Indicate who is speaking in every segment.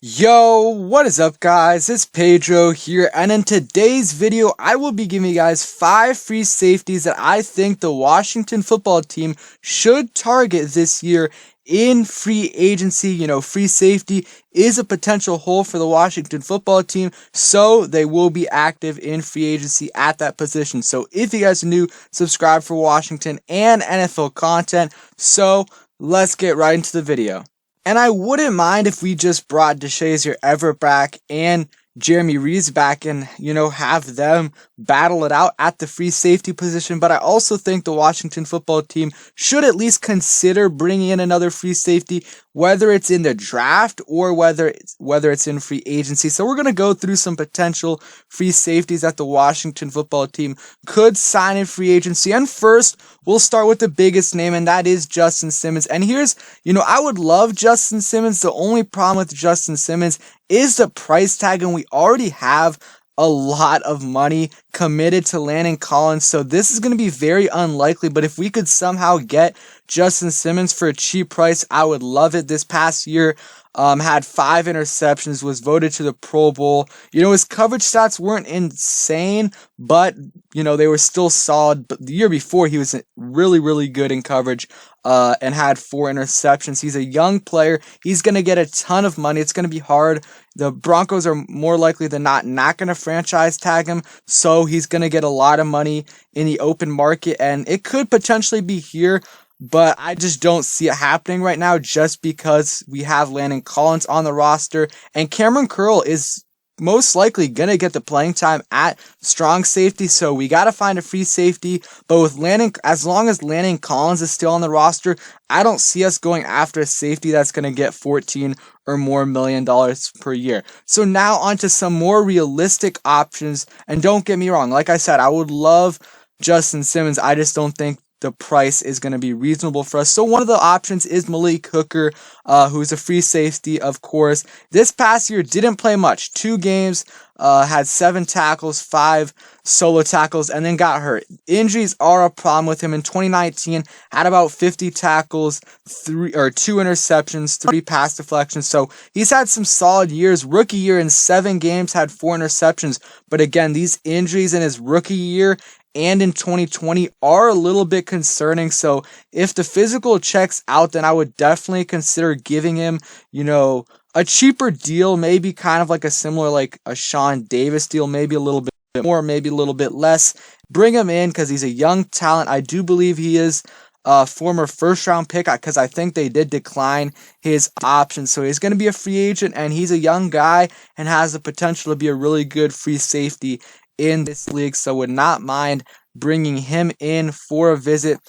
Speaker 1: Yo, what is up guys? It's Pedro here, and in today's video I will be giving you guys 5 free safeties that I think the Washington football team should target this year in free agency. Free safety is a potential hole for the Washington football team, so they will be active in free agency at that position. So if you guys are new, subscribe for Washington and NFL content. So let's get right into the video. And I wouldn't mind if we just brought DeShazier Everett back and Jeremy Reeves back and, have them battle it out at the free safety position. But I also think the Washington football team should at least consider bringing in another free safety, whether it's in the draft or whether it's in free agency. So we're going to go through some potential free safeties that the Washington football team could sign in free agency. And first, we'll start with the biggest name, and that is Justin Simmons. And here's, I would love Justin Simmons. The only problem with Justin Simmons is the price tag, and we already have a lot of money committed to Landon Collins, so this is going to be very unlikely. But if we could somehow get Justin Simmons for a cheap price, I would love it. This past year, had 5 interceptions, was voted to the Pro Bowl. His coverage stats weren't insane, but, they were still solid. But the year before, he was really, really good in coverage, and had 4 interceptions. He's a young player. He's going to get a ton of money. It's going to be hard. The Broncos are more likely than not going to franchise tag him, so he's going to get a lot of money in the open market, and it could potentially be here. But I just don't see it happening right now just because we have Landon Collins on the roster, and Cameron Curl is most likely going to get the playing time at strong safety, so we got to find a free safety. But with as long as Landon Collins is still on the roster, I don't see us going after a safety that's going to get $14 or more million per year. So now onto some more realistic options, and don't get me wrong, like I said, I would love Justin Simmons. I just don't think the price is going to be reasonable for us. So one of the options is Malik Hooker, who's a free safety, of course. This past year didn't play much. 2 games, had 7 tackles, 5 solo tackles, and then got hurt. Injuries are a problem with him. In 2019, had about 50 tackles, 2 interceptions, 3 pass deflections. So he's had some solid years. Rookie year in 7 games, had 4 interceptions. But again, these injuries in his rookie year and in 2020 are a little bit concerning. So if the physical checks out, then I would definitely consider giving him, a cheaper deal, maybe kind of like a similar, like a Sean Davis deal, maybe a little bit more, maybe a little bit less. Bring him in because he's a young talent. I do believe he is a former first-round pick because I think they did decline his option. So he's going to be a free agent, and he's a young guy and has the potential to be a really good free safety in this league, so would not mind bringing him in for a visit.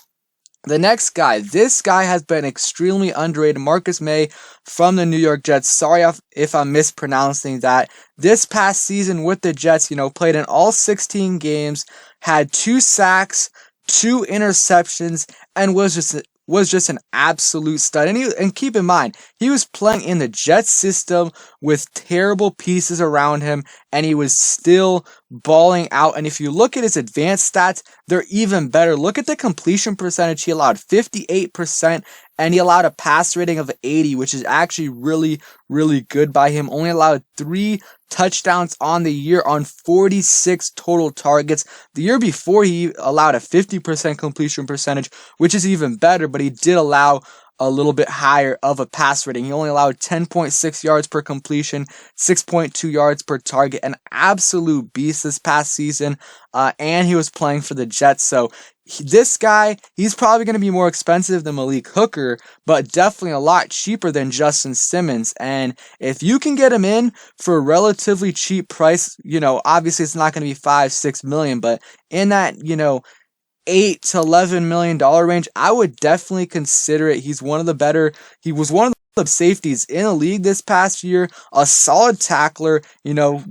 Speaker 1: The next guy, this guy has been extremely underrated, Marcus Maye from the New York Jets. Sorry if I'm mispronouncing that. This past season with the Jets, played in all 16 games, had 2 sacks, 2 interceptions, and was just an absolute stud. And keep in mind, he was playing in the Jets system with terrible pieces around him, and he was still balling out. And if you look at his advanced stats, they're even better. Look at the completion percentage. He allowed 58%, and he allowed a pass rating of 80, which is actually really, really good by him. Only allowed 3 touchdowns on the year on 46 total targets. The year before, he allowed a 50% completion percentage, which is even better, but he did allow a little bit higher of a pass rating. He only allowed 10.6 yards per completion, 6.2 yards per target, an absolute beast this past season, and he was playing for the Jets. So this guy, he's probably going to be more expensive than Malik Hooker, but definitely a lot cheaper than Justin Simmons. And if you can get him in for a relatively cheap price, obviously it's not going to be $5-6 million, but in that, $8 to $11 million range, I would definitely consider it. He was one of the safeties in the league this past year, a solid tackler,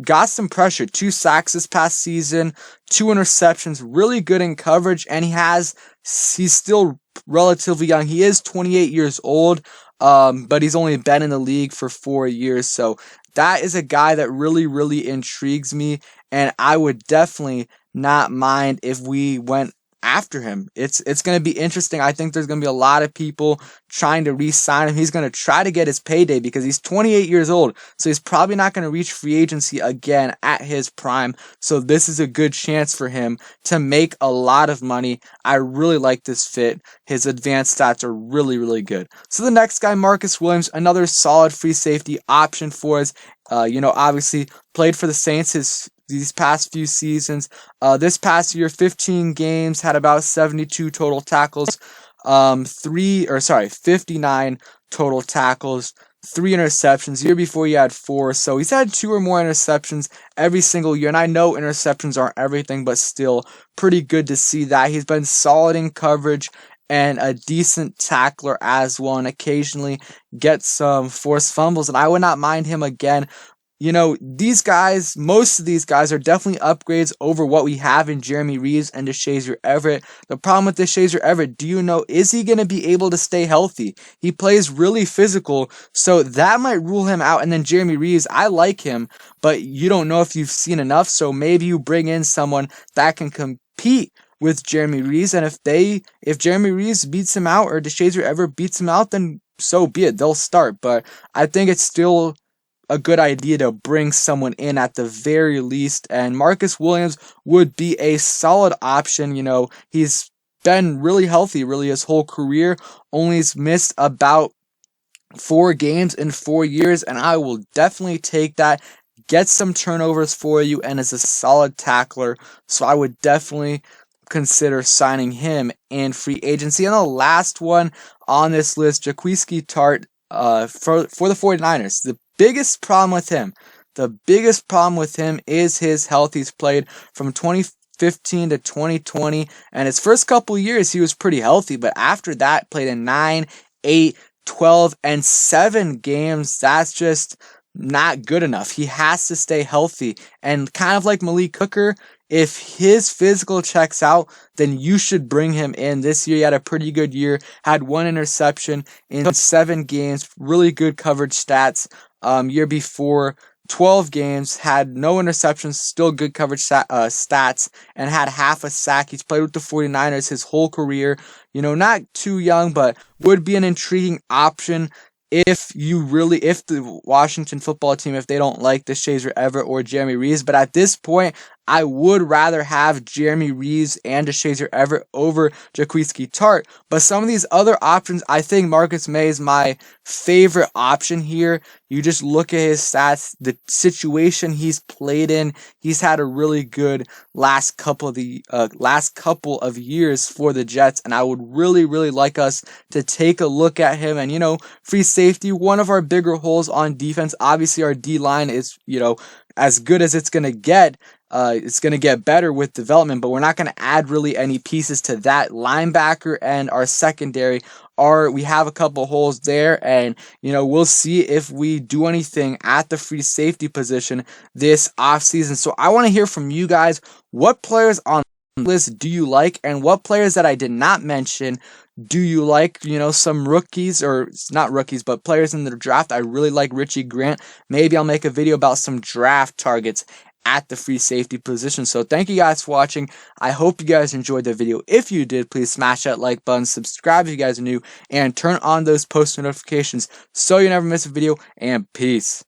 Speaker 1: got some pressure, 2 sacks this past season, 2 interceptions, really good in coverage, and he's still relatively young. He is 28 years old, but he's only been in the league for 4 years, so that is a guy that really, really intrigues me, and I would definitely not mind if we went after him. It's going to be interesting. I think there's going to be a lot of people trying to re-sign him. He's going to try to get his payday because he's 28 years old, so he's probably not going to reach free agency again at his prime. So this is a good chance for him to make a lot of money. I really like this fit. His advanced stats are really, really good. So the next guy, Marcus Williams, another solid free safety option for us. Obviously played for the Saints these past few seasons. This past year, 15 games, had about 72 total tackles, 59 total tackles, 3 interceptions. The year before he had 4, so he's had 2 or more interceptions every single year. And I know interceptions aren't everything, but still pretty good to see that. He's been solid in coverage and a decent tackler as well, and occasionally gets some forced fumbles, and I would not mind him again. These guys, most of these guys are definitely upgrades over what we have in Jeremy Reaves and DeShazier Everett. The problem with DeShazier Everett, is he going to be able to stay healthy? He plays really physical, so that might rule him out. And then Jeremy Reaves, I like him, but you don't know if you've seen enough, so maybe you bring in someone that can compete with Jeremy Reaves, and if Jeremy Reaves beats him out or DeShazier Everett beats him out, then so be it, they'll start. But I think it's still a good idea to bring someone in at the very least, and Marcus Williams would be a solid option. He's been really healthy really his whole career, only missed about 4 games in 4 years, and I will definitely take that. Get some turnovers for you and is a solid tackler, so I would definitely consider signing him in free agency. And the last one on this list, Jaquiski Tartt, for the 49ers. The biggest problem with him is his health. He's played from 2015 to 2020, and his first couple years he was pretty healthy, but after that played in 9, 8, 12, and 7 games. That's just not good enough. He has to stay healthy, and kind of like Malik Hooker, if his physical checks out, then you should bring him in. This year he had a pretty good year, had 1 interception in 7 games, really good coverage stats. Year before, 12 games, had no interceptions, still good coverage stats, and had half a sack. He's played with the 49ers his whole career. Not too young, but would be an intriguing option if the Washington football team, if they don't like DeShazier Everett or Jeremy Reaves. But at this point, I would rather have Jeremy Reaves and DeShazier Everett over Jaquiski Tartt. But some of these other options, I think Marcus Maye is my favorite option here. You just look at his stats, the situation he's played in. He's had a really good last couple of years for the Jets, and I would really, really like us to take a look at him. And free safety, one of our bigger holes on defense. Obviously, our D line is as good as it's gonna get. It's going to get better with development, but we're not going to add really any pieces to that. Linebacker and our secondary we have a couple holes there, and we'll see if we do anything at the free safety position this offseason. So I want to hear from you guys. What players on the list do you like, and what players that I did not mention do you like? Some rookies, or not rookies, but players in the draft. I really like Richie Grant. Maybe I'll make a video about some draft targets at the free safety position. So thank you guys for watching. I hope you guys enjoyed the video. If you did, please smash that like button, subscribe if you guys are new, and turn on those post notifications so you never miss a video, and peace.